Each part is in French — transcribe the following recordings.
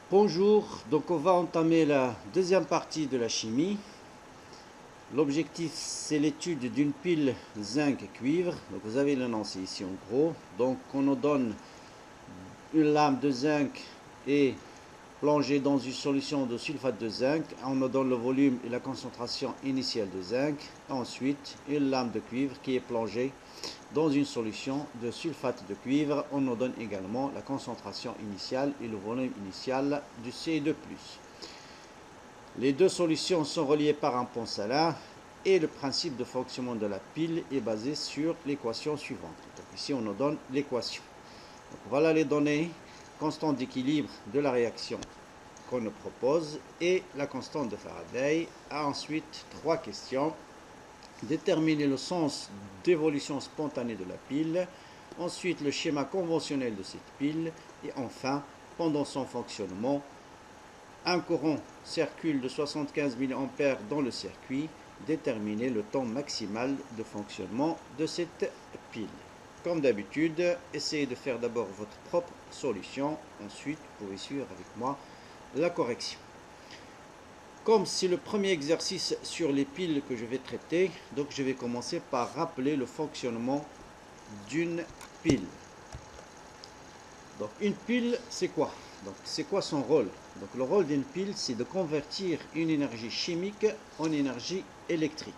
Bonjour, donc on va entamer la deuxième partie de la chimie. L'objectif c'est l'étude d'une pile zinc-cuivre. Donc vous avez l'énoncé ici en gros. Donc on nous donne une lame de zinc et plongée dans une solution de sulfate de zinc. On nous donne le volume et la concentration initiale de zinc. Ensuite une lame de cuivre qui est plongée dans une solution de sulfate de cuivre. On nous donne également la concentration initiale et le volume initial du Ce2+. Les deux solutions sont reliées par un pont salin et le principe de fonctionnement de la pile est basé sur l'équation suivante. Donc ici on nous donne l'équation. Voilà les données, constante d'équilibre de la réaction qu'on nous propose et la constante de Faraday. Ensuite, trois questions. Déterminer le sens d'évolution spontanée de la pile, ensuite le schéma conventionnel de cette pile, et enfin, pendant son fonctionnement, un courant circule de 75 mA dans le circuit, déterminer le temps maximal de fonctionnement de cette pile. Comme d'habitude, essayez de faire d'abord votre propre solution, ensuite vous pouvez suivre avec moi la correction. Comme c'est le premier exercice sur les piles que je vais traiter, donc je vais commencer par rappeler le fonctionnement d'une pile. Donc une pile, c'est quoi? Donc c'est quoi son rôle? Donc le rôle d'une pile, c'est de convertir une énergie chimique en énergie électrique.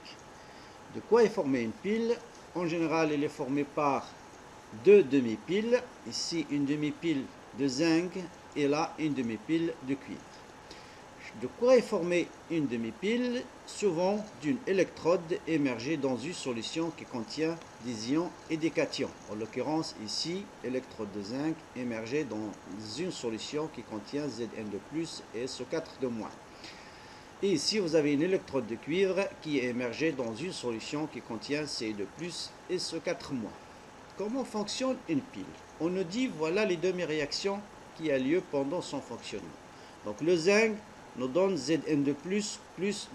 De quoi est formée une pile? En général, elle est formée par deux demi-piles. Ici, une demi-pile de zinc et là, une demi-pile de cuivre. De quoi est formée une demi-pile? Souvent d'une électrode émergée dans une solution qui contient des ions et des cations. En l'occurrence ici, électrode de zinc émergée dans une solution qui contient Zn de plus et SO4 de moins. Et ici, vous avez une électrode de cuivre qui est émergée dans une solution qui contient Ce de plus et SO4 moins. Comment fonctionne une pile? On nous dit, voilà les demi-réactions qui ont lieu pendant son fonctionnement. Donc le zinc nous donne Zn de plus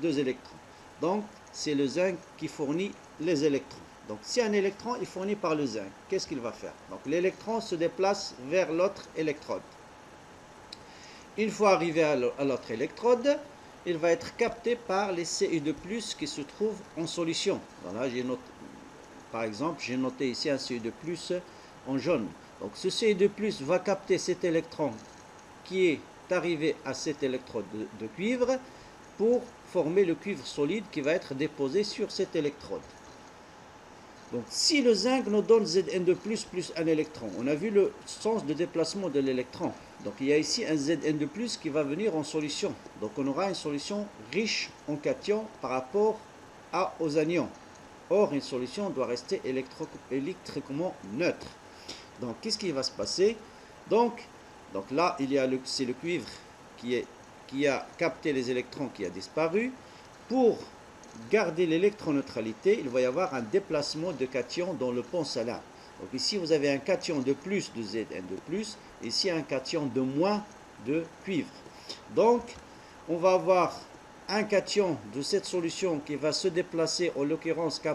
2 électrons. Donc c'est le zinc qui fournit les électrons. Donc si un électron est fourni par le zinc, qu'est-ce qu'il va faire? Donc l'électron se déplace vers l'autre électrode. Une fois arrivé à l'autre électrode, il va être capté par les Ce2+, qui se trouvent en solution. Voilà, par exemple, j'ai noté ici un Ce2+ en jaune. Donc ce Ce2+ va capter cet électron qui est arrivé à cette électrode de cuivre pour former le cuivre solide qui va être déposé sur cette électrode. Donc si le zinc nous donne Zn de plus un électron, on a vu le sens de déplacement de l'électron. Donc il y a ici un Zn de plus qui va venir en solution. Donc on aura une solution riche en cations par rapport aux anions. Or une solution doit rester électriquement neutre. Donc qu'est-ce qui va se passer? Donc là, c'est le cuivre qui a capté les électrons qui a disparu. Pour garder l'électroneutralité, il va y avoir un déplacement de cations dans le pont salin. Donc ici, vous avez un cation de plus de Zn de plus, ici un cation de moins de cuivre. Donc, on va avoir un cation de cette solution qui va se déplacer, en l'occurrence K+,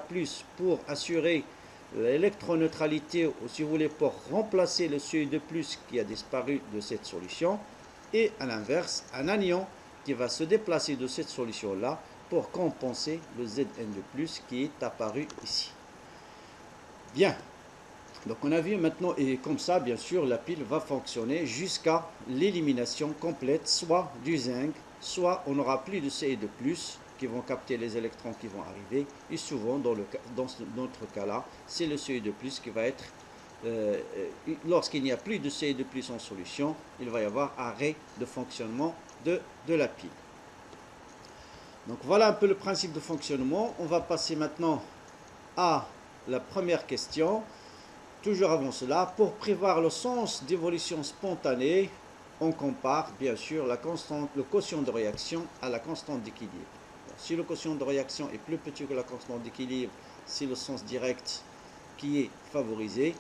pour assurer l'électroneutralité, ou si vous voulez, pour remplacer le Ce2+ qui a disparu de cette solution, et à l'inverse, un anion qui va se déplacer de cette solution-là pour compenser le Zn de plus qui est apparu ici. Bien, donc on a vu maintenant, et comme ça, bien sûr, la pile va fonctionner jusqu'à l'élimination complète, soit du zinc, soit on n'aura plus de Ce de plus qui vont capter les électrons qui vont arriver, et souvent dans notre cas-là, c'est le Ce de plus qui va être, lorsqu'il n'y a plus de Ce de plus en solution, il va y avoir arrêt de fonctionnement de la pile. Donc voilà un peu le principe de fonctionnement. On va passer maintenant à la première question. Toujours avant cela, pour prévoir le sens d'évolution spontanée, on compare bien sûr le quotient de réaction à la constante d'équilibre. Si le quotient de réaction est plus petit que la constante d'équilibre, c'est le sens direct qui est favorisé.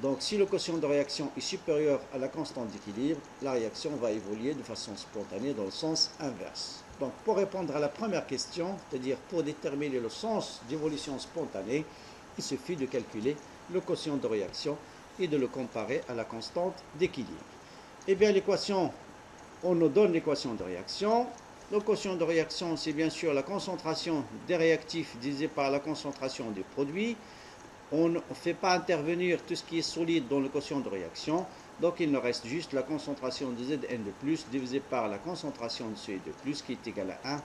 Donc si le quotient de réaction est supérieur à la constante d'équilibre, la réaction va évoluer de façon spontanée dans le sens inverse. Donc pour répondre à la première question, c'est-à-dire pour déterminer le sens d'évolution spontanée, il suffit de calculer le quotient de réaction et de le comparer à la constante d'équilibre. Eh bien l'équation on nous donne l'équation de réaction. L'équation de réaction, c'est bien sûr la concentration des réactifs divisée par la concentration des produits. On ne fait pas intervenir tout ce qui est solide dans le quotient de réaction. Donc il nous reste juste la concentration de Zn de plus divisée par la concentration de Ce de plus qui est égale à 1,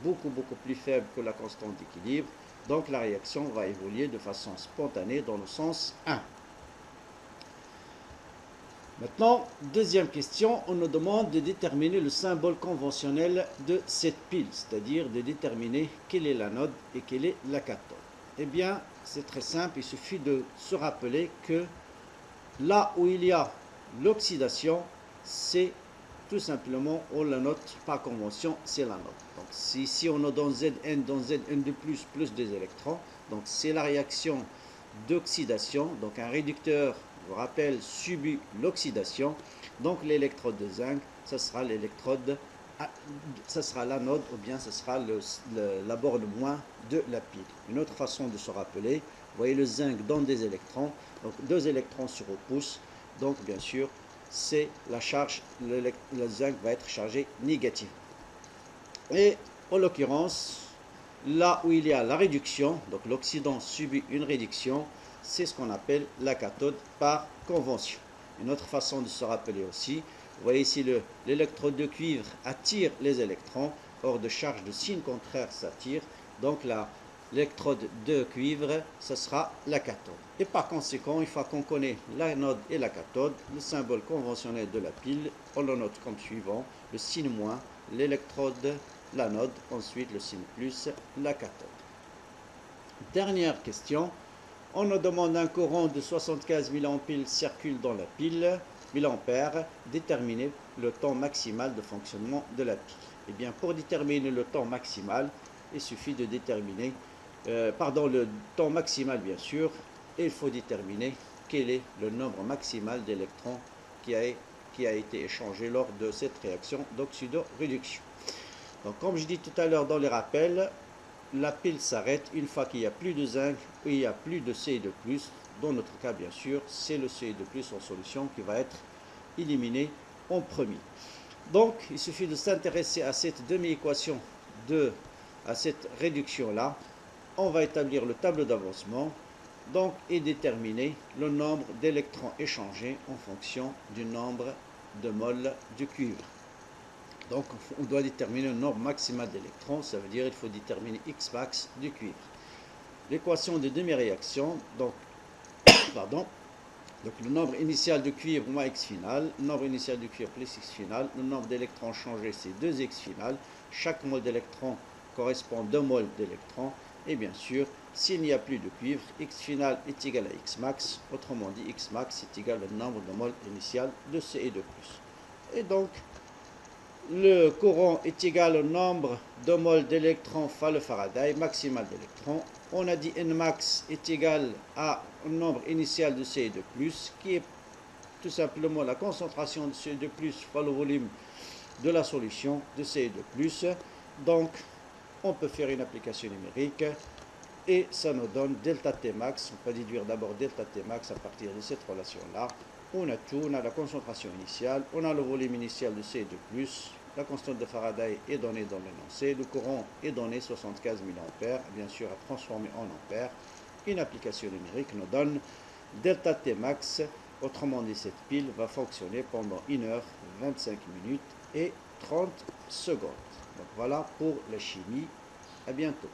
beaucoup plus faible que la constante d'équilibre. Donc la réaction va évoluer de façon spontanée dans le sens 1. Maintenant, deuxième question, on nous demande de déterminer le symbole conventionnel de cette pile, c'est-à-dire de déterminer quelle est l'anode et quelle est la cathode. Eh bien, c'est très simple, il suffit de se rappeler que là où il y a l'oxydation, c'est tout simplement, on la note par convention, c'est la note. Donc si ici on a dans Zn de plus des électrons, donc c'est la réaction d'oxydation, donc un réducteur, je vous rappelle, subit l'oxydation, donc l'électrode de zinc, ça sera l'électrode, ça sera l'anode ou bien ce sera la borne moins de la pile. Une autre façon de se rappeler, vous voyez le zinc donne des électrons, donc 2 électrons se repoussent, donc bien sûr c'est la charge, le zinc va être chargé négativement. Et en l'occurrence, là où il y a la réduction, donc l'oxydant subit une réduction, c'est ce qu'on appelle la cathode par convention. Une autre façon de se rappeler aussi, vous voyez ici l'électrode de cuivre attire les électrons, or de charge de signe contraire s'attire, donc l'électrode de cuivre, ce sera la cathode. Et par conséquent, une fois qu'on connaît l'anode et la cathode, le symbole conventionnel de la pile, on le note comme suivant, le signe moins, l'électrode, l'anode, ensuite le signe plus, la cathode. Dernière question, on nous demande un courant de 75 mA circule dans la pile, 1000 ampères, déterminer le temps maximal de fonctionnement de la pile. Et bien, pour déterminer le temps maximal, il suffit de déterminer, le temps maximal bien sûr, et il faut déterminer quel est le nombre maximal d'électrons qui a été échangé lors de cette réaction d'oxydoréduction. Donc comme je dis tout à l'heure dans les rappels, la pile s'arrête une fois qu'il n'y a plus de zinc ou il n'y a plus de Ce de plus. Dans notre cas bien sûr, c'est le Ce de plus en solution qui va être éliminé en premier. Donc il suffit de s'intéresser à cette demi-équation, à cette réduction-là. On va établir le tableau d'avancement donc, et déterminer le nombre d'électrons échangés en fonction du nombre de moles de cuivre. Donc on doit déterminer le nombre maximal d'électrons, ça veut dire qu'il faut déterminer X max du cuivre. L'équation de demi-réaction, donc, donc le nombre initial de cuivre moins X final, le nombre initial de cuivre plus X final, le nombre d'électrons changés c'est 2X final, chaque mole d'électrons correspond à 2 moles d'électrons, et bien sûr, s'il n'y a plus de cuivre, X final est égal à X max, autrement dit X max est égal au nombre de moles initial de Ce et de plus. Et donc, le courant est égal au nombre de moles d'électrons fois le Faraday, maximal d'électrons. On a dit Nmax est égal au nombre initial de Ce et de plus, qui est tout simplement la concentration de Ce et de plus fois le volume de la solution de Ce et de plus. Donc, on peut faire une application numérique et ça nous donne delta T max. On peut déduire d'abord delta T max à partir de cette relation-là. On a tout, on a la concentration initiale, on a le volume initial de Ce et de plus, la constante de Faraday est donnée dans l'énoncé, le courant est donné 75 000 ampères, bien sûr à transformer en ampères. Une application numérique nous donne delta T max, autrement dit cette pile va fonctionner pendant 1 heure, 25 minutes et 30 secondes. Donc voilà pour la chimie, à bientôt.